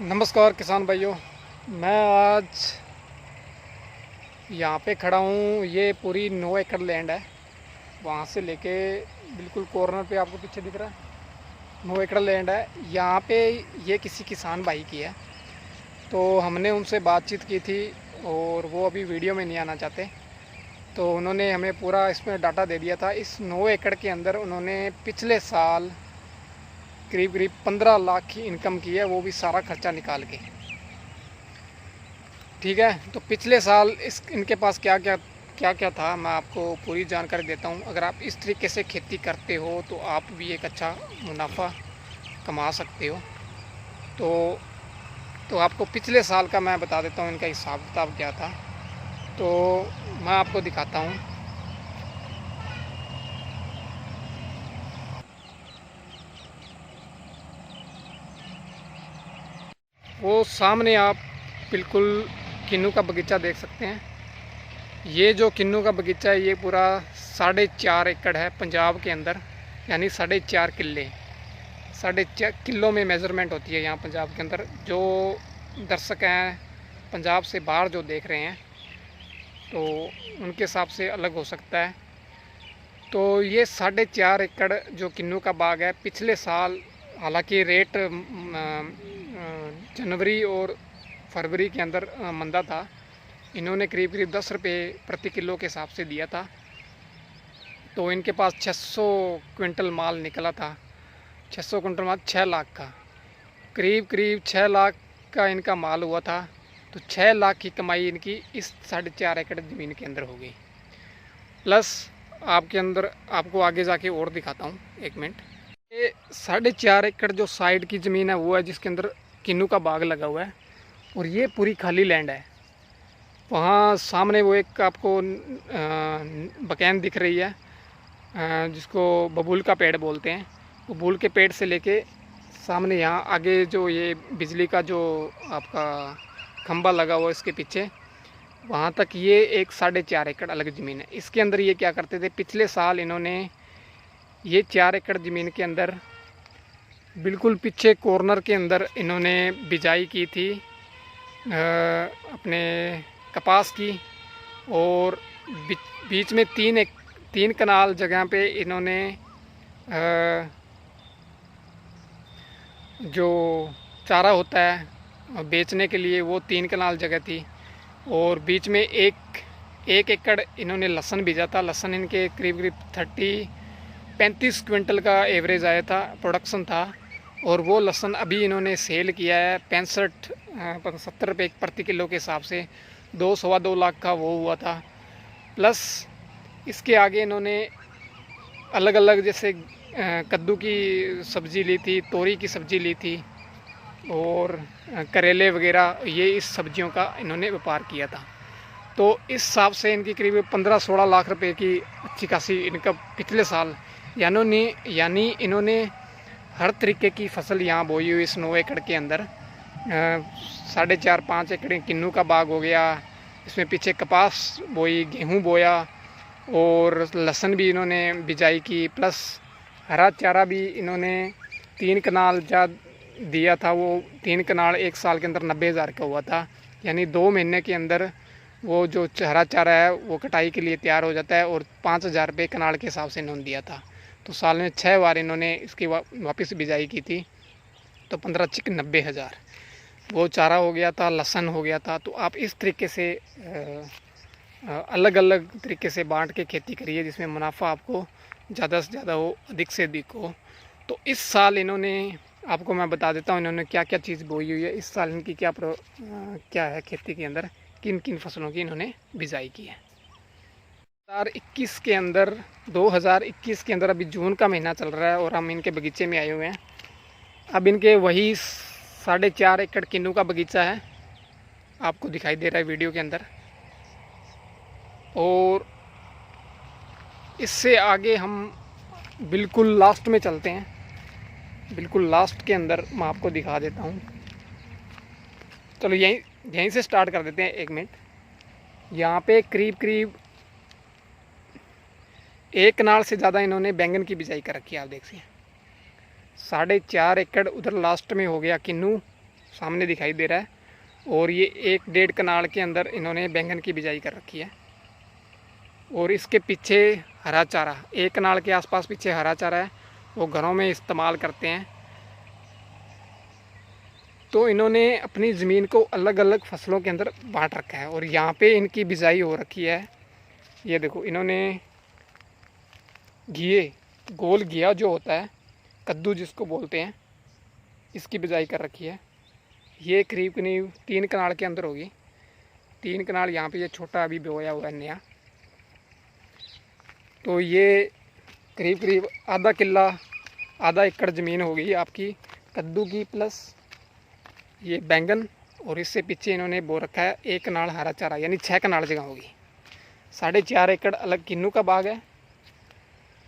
नमस्कार किसान भाइयों। मैं आज यहाँ पे खड़ा हूँ। ये पूरी 9 एकड़ लैंड है। वहाँ से लेके बिल्कुल कॉर्नर पे आपको पीछे दिख रहा है 9 एकड़ लैंड है। यहाँ पे ये किसी किसान भाई की है। तो हमने उनसे बातचीत की थी और वो अभी वीडियो में नहीं आना चाहते। तो उन्होंने हमें पूरा इसमें डाटा दे दिया था। इस 9 एकड़ के अंदर उन्होंने पिछले साल करीब करीब 15 लाख की इनकम की है, वो भी सारा खर्चा निकाल के। ठीक है, तो पिछले साल इनके पास क्या क्या था, मैं आपको पूरी जानकारी देता हूँ। अगर आप इस तरीके से खेती करते हो तो आप भी एक अच्छा मुनाफा कमा सकते हो। तो आपको पिछले साल का मैं बता देता हूँ, इनका हिसाब किताब क्या था। तो मैं आपको दिखाता हूँ। वो सामने आप बिल्कुल किन्नू का बगीचा देख सकते हैं। ये जो किन्नू का बगीचा है ये पूरा 4.5 एकड़ है पंजाब के अंदर, यानी 4.5 किले। 4.5 किलो में मेज़रमेंट होती है यहाँ पंजाब के अंदर। जो दर्शक हैं पंजाब से बाहर जो देख रहे हैं तो उनके हिसाब से अलग हो सकता है। तो ये 4.5 एकड़ जो किन्नू का बाग है, पिछले साल हालांकि रेट जनवरी और फरवरी के अंदर मंदा था। इन्होंने करीब करीब 10 रुपये प्रति किलो के हिसाब से दिया था। तो इनके पास 600 क्विंटल माल निकला था। 600 क्विंटल माल 6 लाख का, करीब करीब 6 लाख का इनका माल हुआ था। तो 6 लाख की कमाई इनकी इस 4.5 एकड़ ज़मीन के अंदर हो गई। प्लस आपके अंदर आपको आगे जाके और दिखाता हूँ, एक मिनट। ये 4.5 एकड़ जो साइड की ज़मीन है वो है जिसके अंदर किन्नू का बाग लगा हुआ है। और ये पूरी खाली लैंड है। वहाँ सामने वो एक आपको बकैन दिख रही है, जिसको बबूल का पेड़ बोलते हैं। बबूल के पेड़ से लेके सामने यहाँ आगे जो ये बिजली का जो आपका खंबा लगा हुआ है इसके पीछे, वहाँ तक ये एक 4.5 एकड़ अलग ज़मीन है। इसके अंदर ये क्या करते थे, पिछले साल इन्होंने ये 4 एकड़ ज़मीन के अंदर बिल्कुल पीछे कॉर्नर के अंदर इन्होंने बिजाई की थी अपने कपास की। और बीच में 3 कनाल जगह पे इन्होंने जो चारा होता है बेचने के लिए वो 3 कनाल जगह थी। और बीच में एक एकड़ इन्होंने लहसुन बीजा था। लहसुन इनके करीब करीब 35 क्विंटल का एवरेज आया था, प्रोडक्शन था। और वो लहसुन अभी इन्होंने सेल किया है 65-70 रुपये प्रति किलो के हिसाब से। 2-2.25 लाख का वो हुआ था। प्लस इसके आगे इन्होंने अलग अलग जैसे कद्दू की सब्ज़ी ली थी, तोरी की सब्ज़ी ली थी और करेले वगैरह, ये इस सब्जियों का इन्होंने व्यापार किया था। तो इस हिसाब से इनकी करीब 15-16 लाख रुपए की अच्छी खासी इनकम पिछले साल। यानी इन्होंने हर तरीके की फसल यहाँ बोई हुई इस 9 एकड़ के अंदर। 4.5-5 एकड़ किन्नू का बाग हो गया, इसमें पीछे कपास बोई, गेहूँ बोया और लहसुन भी इन्होंने बिजाई की। प्लस हरा चारा भी इन्होंने 3 कनाल जा दिया था। वो 3 कनाल एक साल के अंदर 90,000 का हुआ था। यानी 2 महीने के अंदर वो जो हरा चारा है वो कटाई के लिए तैयार हो जाता है। और 5,000 रुपये कनाल के हिसाब से इन्होंने दिया था। तो साल में 6 बार इन्होंने इसकी वापस बिजाई की थी। तो 15-90,000 वो चारा हो गया था, लहसुन हो गया था। तो आप इस तरीके से अलग अलग तरीके से बांट के खेती करिए जिसमें मुनाफा आपको ज़्यादा से ज़्यादा हो, अधिक से अधिक हो। तो इस साल इन्होंने, आपको मैं बता देता हूँ इन्होंने क्या क्या चीज़ बोई हुई है। इस साल इनकी क्या है खेती के अंदर, किन किन फसलों की इन्होंने बिजाई की है। 2021 के अंदर 2021 के अंदर अभी जून का महीना चल रहा है और हम इनके बगीचे में आए हुए हैं। अब इनके वही 4.5 एकड़ किन्नू का बगीचा है, आपको दिखाई दे रहा है वीडियो के अंदर। और इससे आगे हम बिल्कुल लास्ट में चलते हैं। बिल्कुल लास्ट के अंदर मैं आपको दिखा देता हूँ। चलो यहीं से स्टार्ट कर देते हैं। 1 मिनट। यहाँ पे करीब करीब 1 कनाल से ज़्यादा इन्होंने बैंगन की बिजाई कर रखी है। आप देखिए 4.5 एकड़ उधर लास्ट में हो गया किन्नू, सामने दिखाई दे रहा है। और ये 1-1.5 कनाल के अंदर इन्होंने बैंगन की बिजाई कर रखी है। और इसके पीछे हरा चारा, 1 कनाल के आसपास पीछे हरा चारा है, वो घरों में इस्तेमाल करते हैं। तो इन्होंने अपनी ज़मीन को अलग अलग फसलों के अंदर बांट रखा है। और यहाँ पे इनकी बिजाई हो रखी है। ये देखो, इन्होंने घिए, गोल घिया जो होता है, कद्दू जिसको बोलते हैं, इसकी बिजाई कर रखी है। ये करीब करीब 3 कनाल के अंदर होगी। 3 कनाल यहाँ पे ये छोटा अभी बोया हुआ है नया। तो ये करीब करीब आधा एकड़ ज़मीन होगी आपकी कद्दू की, प्लस ये बैंगन। और इससे पीछे इन्होंने बो रखा है 1 कनाल हरा चारा, यानी 6 कनाल जगह होगी। 4.5 एकड़ अलग किन्नू का बाग है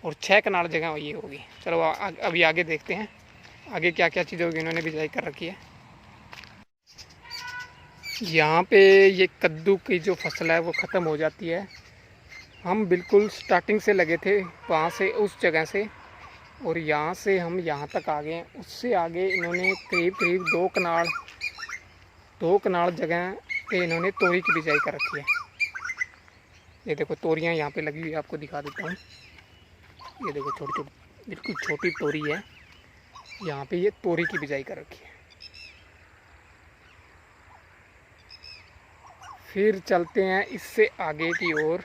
और 6 कनाल जगह ये होगी। चलो अभी आगे देखते हैं आगे क्या क्या चीज़ होगी इन्होंने बिजाई कर रखी है। यहाँ पे ये कद्दू की जो फसल है वो ख़त्म हो जाती है। हम बिल्कुल स्टार्टिंग से लगे थे वहाँ से, उस जगह से, और यहाँ से हम यहाँ तक आ गए। उससे आगे इन्होंने करीब करीब 2 कनाल जगह पे इन्होंने तोरी की बिजाई कर रखी है। ये देखो तोरियाँ यहाँ पे लगी हुई है, आपको दिखा देता हूँ। ये देखो छोटी छोटी, बिल्कुल छोटी तोरी है। यहाँ पे ये तोरी की बिजाई कर रखी है। फिर चलते हैं इससे आगे की ओर।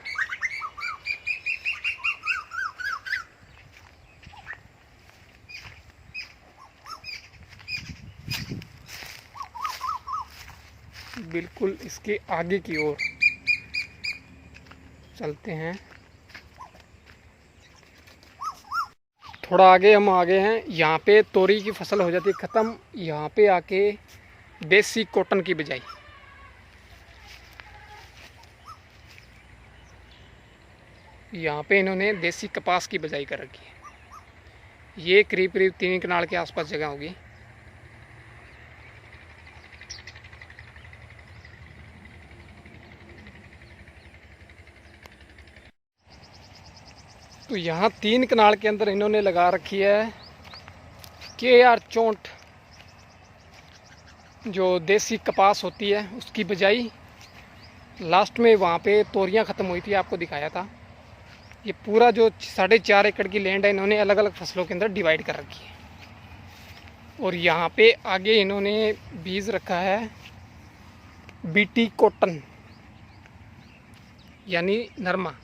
बिल्कुल इसके आगे की ओर चलते हैं। थोड़ा आगे हम आ गए हैं। यहाँ पे तोरी की फसल हो जाती है ख़त्म। यहाँ पे आके देसी कॉटन की बिजाई। यहाँ पे इन्होंने देसी कपास की बिजाई कर रखी है। ये करीब करीब 3 कनाल के आसपास जगह होगी। तो यहाँ 3 कनाल के अंदर इन्होंने लगा रखी है KR 64, जो देसी कपास होती है उसकी बिजाई। लास्ट में वहाँ पे तोरियाँ ख़त्म हुई थी, आपको दिखाया था। ये पूरा जो 4.5 एकड़ की लैंड है इन्होंने अलग अलग फसलों के अंदर डिवाइड कर रखी है। और यहाँ पे आगे इन्होंने बीज रखा है BT कॉटन, यानी नरमा।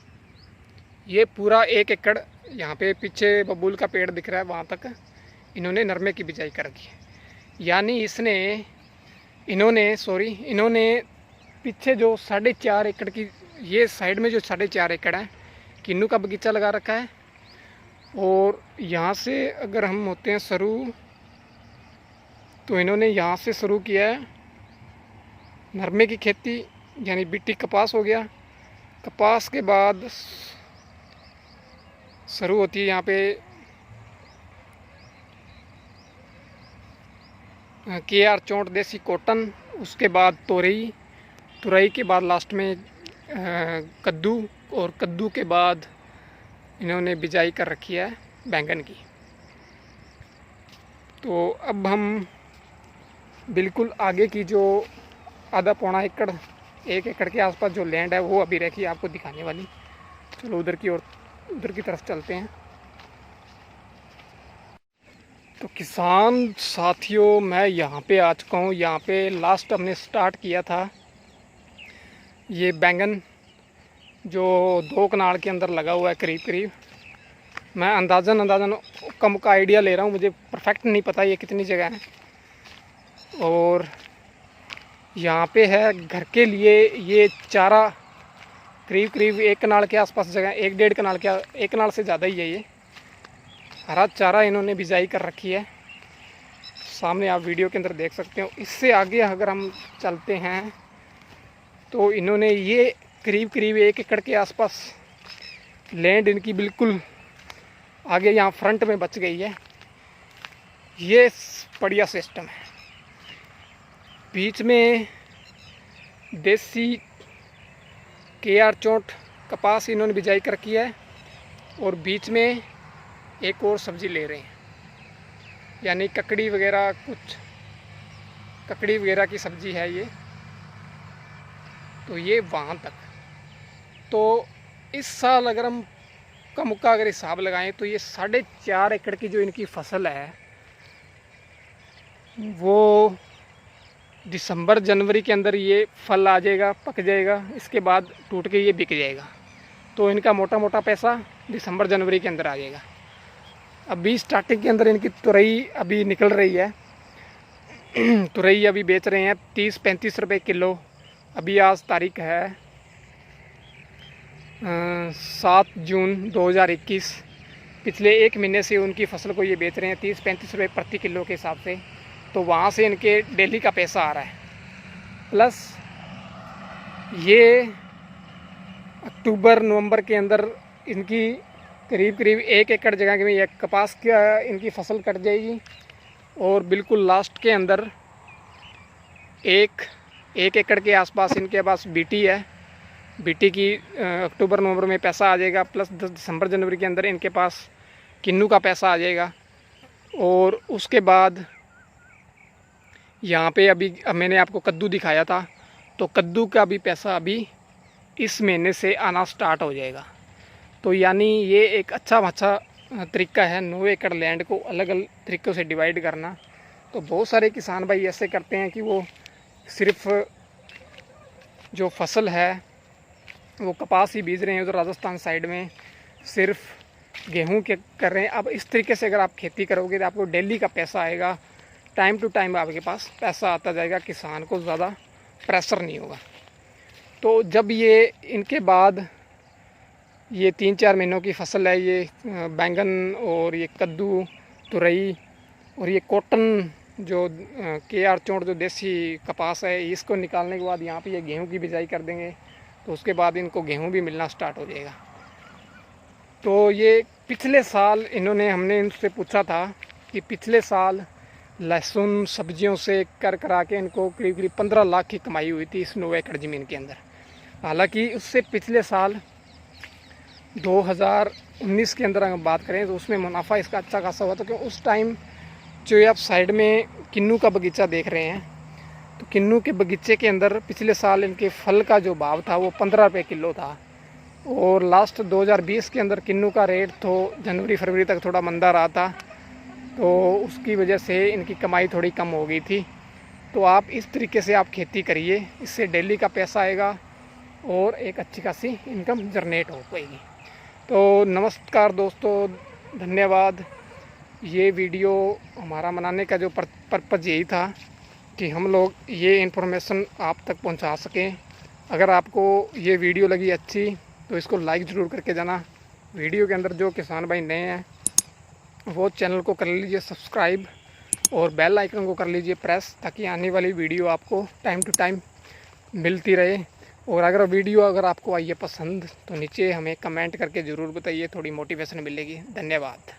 ये पूरा 1 एकड़, यहाँ पे पीछे बबूल का पेड़ दिख रहा है, वहाँ तक इन्होंने नरमे की बिजाई कर रखी है। यानी इन्होंने पीछे जो 4.5 एकड़ की, ये साइड में जो 4.5 एकड़ है, किन्नू का बगीचा लगा रखा है। और यहाँ से अगर हम होते हैं शुरू, तो इन्होंने यहाँ से शुरू किया है नरमे की खेती, यानी BT कपास हो गया। कपास के बाद शुरू होती है यहाँ पे KR 64 देसी कॉटन। उसके बाद तुरई के बाद लास्ट में कद्दू, और कद्दू के बाद इन्होंने बिजाई कर रखी है बैंगन की। तो अब हम बिल्कुल आगे की जो आधा पौना एकड़, 1 एकड़ के आसपास जो लैंड है वो अभी रखी है आपको दिखाने वाली। चलो उधर की तरफ चलते हैं। तो किसान साथियों, मैं यहाँ पे आ चुका हूँ। यहाँ पे लास्ट हमने स्टार्ट किया था ये बैंगन, जो 2 कनाल के अंदर लगा हुआ है करीब करीब। मैं अंदाज़न कम का आइडिया ले रहा हूँ, मुझे परफेक्ट नहीं पता ये कितनी जगह है। और यहाँ पे है घर के लिए ये चारा, करीब करीब 1 कनाल के आसपास जगह, 1-1.5 कनाल के, 1 कनाल से ज़्यादा ही है। ये हरा चारा इन्होंने बिजाई कर रखी है, सामने आप वीडियो के अंदर देख सकते हो। इससे आगे अगर हम चलते हैं तो इन्होंने ये करीब करीब 1 एकड़ के आसपास लैंड इनकी बिल्कुल आगे यहाँ फ्रंट में बच गई है। ये बढ़िया सिस्टम है। बीच में देसी KR 64 कपास इन्होंने बिजाई कर रखी है, और बीच में एक और सब्ज़ी ले रहे हैं, यानी ककड़ी वगैरह कुछ ककड़ी वगैरह की सब्ज़ी है ये। तो ये वहाँ तक। तो इस साल अगर हम का मुक्का अगर हिसाब लगाएं तो ये 4.5 एकड़ की जो इनकी फसल है वो दिसंबर जनवरी के अंदर ये फल आ जाएगा, पक जाएगा, इसके बाद टूट के ये बिक जाएगा। तो इनका मोटा मोटा पैसा दिसंबर जनवरी के अंदर आ जाएगा। अभी स्टार्टिंग के अंदर इनकी तुरई अभी निकल रही है। तुरई अभी बेच रहे हैं 30-35 रुपये किलो। अभी आज तारीख है 7 जून 2021। पिछले 1 महीने से उनकी फसल को ये बेच रहे हैं 30-35 रुपये प्रति किलो के हिसाब से। तो वहाँ से इनके डेली का पैसा आ रहा है। प्लस ये अक्टूबर नवंबर के अंदर इनकी करीब 1 एकड़ जगह में एक कपास का इनकी फसल कट जाएगी। और बिल्कुल लास्ट के अंदर 1 एकड़ के आसपास इनके पास बीटी है। बीटी की अक्टूबर नवंबर में पैसा आ जाएगा। प्लस दिसंबर जनवरी के अंदर इनके पास किन्नू का पैसा आ जाएगा। और उसके बाद यहाँ पे अभी मैंने आपको कद्दू दिखाया था, तो कद्दू का भी पैसा अभी इस महीने से आना स्टार्ट हो जाएगा। तो यानी ये एक अच्छा तरीका है 9 एकड़ लैंड को अलग अलग तरीक़ों से डिवाइड करना। तो बहुत सारे किसान भाई ऐसे करते हैं कि वो सिर्फ जो फसल है वो कपास ही बीज रहे हैं, उधर राजस्थान साइड में सिर्फ गेहूं के कर रहे हैं। अब इस तरीके से अगर आप खेती करोगे तो आपको डेली का पैसा आएगा, टाइम टू टाइम आपके पास पैसा आता जाएगा, किसान को ज़्यादा प्रेशर नहीं होगा। तो जब ये इनके बाद ये 3-4 महीनों की फसल है, ये बैंगन और ये कद्दू, तुरई और ये कॉटन जो KR 64 जो देसी कपास है, इसको निकालने के बाद यहाँ पे ये गेहूं की बिजाई कर देंगे। तो उसके बाद इनको गेहूं भी मिलना स्टार्ट हो जाएगा। तो ये पिछले साल हमने इनसे पूछा था कि पिछले साल लहसुन सब्जियों से करा के इनको करीब 15 लाख की कमाई हुई थी इस 9 एकड़ ज़मीन के अंदर। हालांकि उससे पिछले साल 2019 के अंदर अगर बात करें तो उसमें मुनाफा इसका अच्छा खासा हुआ था। क्योंकि उस टाइम जो आप साइड में किन्नू का बगीचा देख रहे हैं, तो किन्नू के बगीचे के अंदर पिछले साल इनके फल का जो भाव था वो 15 रुपये किलो था। और लास्ट 2020 के अंदर किन्नू का रेट तो जनवरी फरवरी तक थोड़ा मंदा रहा था, तो उसकी वजह से इनकी कमाई थोड़ी कम हो गई थी। तो आप इस तरीके से आप खेती करिए, इससे डेली का पैसा आएगा और एक अच्छी खासी इनकम जनरेट हो पाएगी। तो नमस्कार दोस्तों, धन्यवाद। ये वीडियो हमारा बनाने का जो पर्पज़ यही था कि हम लोग ये इन्फॉर्मेशन आप तक पहुंचा सकें। अगर आपको ये वीडियो लगी अच्छी तो इसको लाइक ज़रूर करके जाना। वीडियो के अंदर जो किसान भाई नए हैं वो चैनल को कर लीजिए सब्सक्राइब और बेल आइकन को कर लीजिए प्रेस, ताकि आने वाली वीडियो आपको टाइम टू टाइम मिलती रहे। और अगर वीडियो आपको आई है पसंद तो नीचे हमें कमेंट करके ज़रूर बताइए, थोड़ी मोटिवेशन मिलेगी। धन्यवाद।